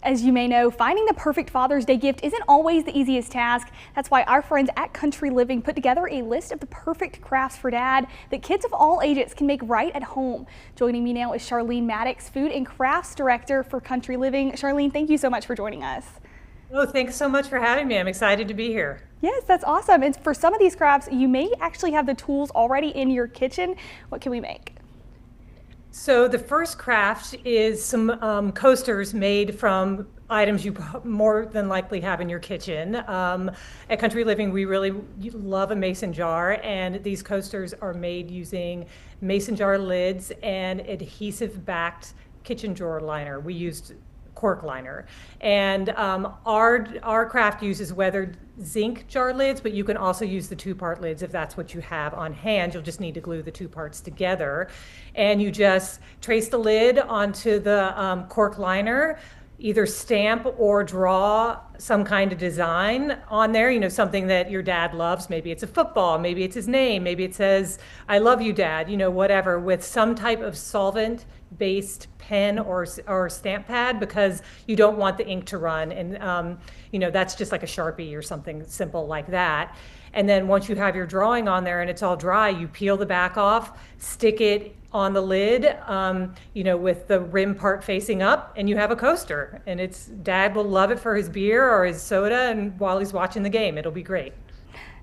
As you may know, finding the perfect Father's Day gift isn't always the easiest task. That's why our friends at Country Living put together a list of the perfect crafts for Dad that kids of all ages can make right at home. Joining me now is Charlene Maddox, Food and Crafts Director for Country Living. Charlene, thank you so much for joining us. Oh, thanks so much for having me. I'm excited to be here. Yes, that's awesome. And for some of these crafts, you may actually have the tools already in your kitchen. What can we make? So the first craft is some coasters made from items you more than likely have in your kitchen. At Country Living, we really love a mason jar, and these coasters are made using mason jar lids and adhesive-backed kitchen drawer liner. We used cork liner, and our craft uses weathered zinc jar lids, but you can also use the two-part lids if that's what you have on hand. You'll just need to glue the two parts together, and you just trace the lid onto the cork liner, either stamp or draw some kind of design on there, you know, something that your dad loves. Maybe it's a football, maybe it's his name, maybe it says, "I love you, Dad," you know, whatever, with some type of solvent-based pen or stamp pad, because you don't want the ink to run. And, you know, that's just like a Sharpie or something simple like that. And then once you have your drawing on there and it's all dry, you peel the back off, stick it on the lid, you know, with the rim part facing up, and you have a coaster. And Dad will love it for his beer or his soda, and while he's watching the game, it'll be great.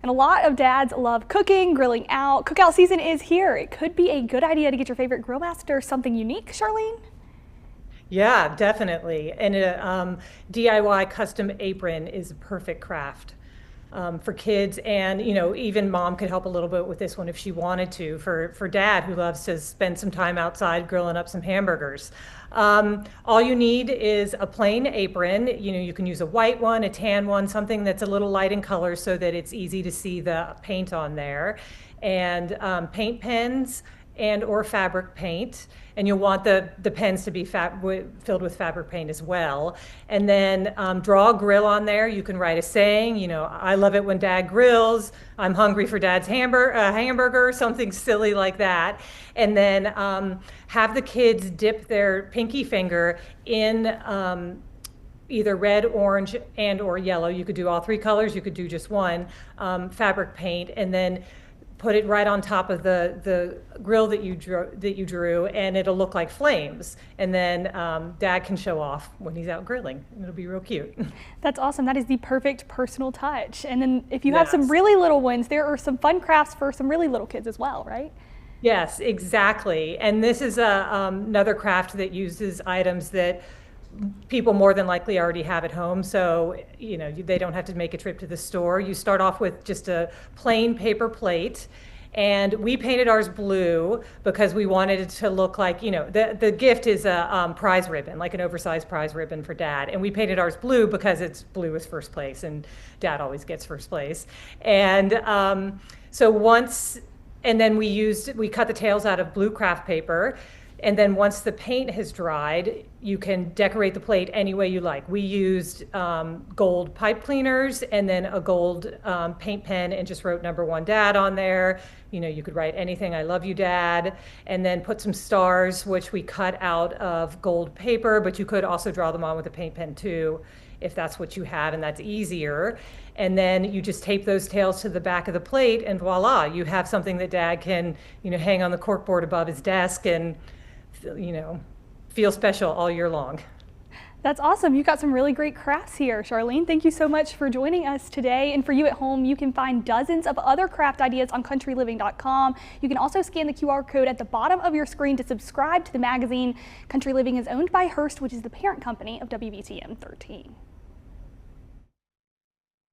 And a lot of dads love cooking, grilling out. Cookout season is here. It could be a good idea to get your favorite grill master something unique, Charlene. Yeah, definitely. And a DIY custom apron is a perfect craft for kids, and you know, even mom could help a little bit with this one if she wanted to. For Dad, who loves to spend some time outside grilling up some hamburgers, all you need is a plain apron. You know, you can use a white one, a tan one, something that's a little light in color so that it's easy to see the paint on there, and paint pens and or fabric paint, and you'll want the pens to be filled with fabric paint as well. And then draw a grill on there. You can write a saying, you know, "I love it when Dad grills," "I'm hungry for Dad's hamburger," something silly like that. And then have the kids dip their pinky finger in either red, orange, and or yellow. You could do all three colors, you could do just one, fabric paint, and then put it right on top of the grill that you drew, and it'll look like flames. And then Dad can show off when he's out grilling. It'll be real cute. That's awesome. That is the perfect personal touch. And then if you have some really little ones, there are some fun crafts for some really little kids as well, right? Yes, exactly. And this is another craft that uses items that people more than likely already have at home, so you know, they don't have to make a trip to the store. You start off with just a plain paper plate, and we painted ours blue because we wanted it to look like, you know, the gift is a prize ribbon, like an oversized prize ribbon for Dad, and we painted ours blue because it's blue is first place, and Dad always gets first place. And then we cut the tails out of blue craft paper. And then once the paint has dried, you can decorate the plate any way you like. We used gold pipe cleaners and then a gold paint pen, and just wrote "Number 1 Dad" on there. You know, you could write anything, "I love you, Dad," and then put some stars, which we cut out of gold paper, but you could also draw them on with a paint pen too, if that's what you have, and that's easier. And then you just tape those tails to the back of the plate, and voila, you have something that Dad can, you know, hang on the corkboard above his desk and, you know, feel special all year long. That's awesome. You've got some really great crafts here, Charlene. Thank you so much for joining us today. And for you at home, you can find dozens of other craft ideas on countryliving.com. You can also scan the QR code at the bottom of your screen to subscribe to the magazine. Country Living is owned by Hearst, which is the parent company of WVTM 13.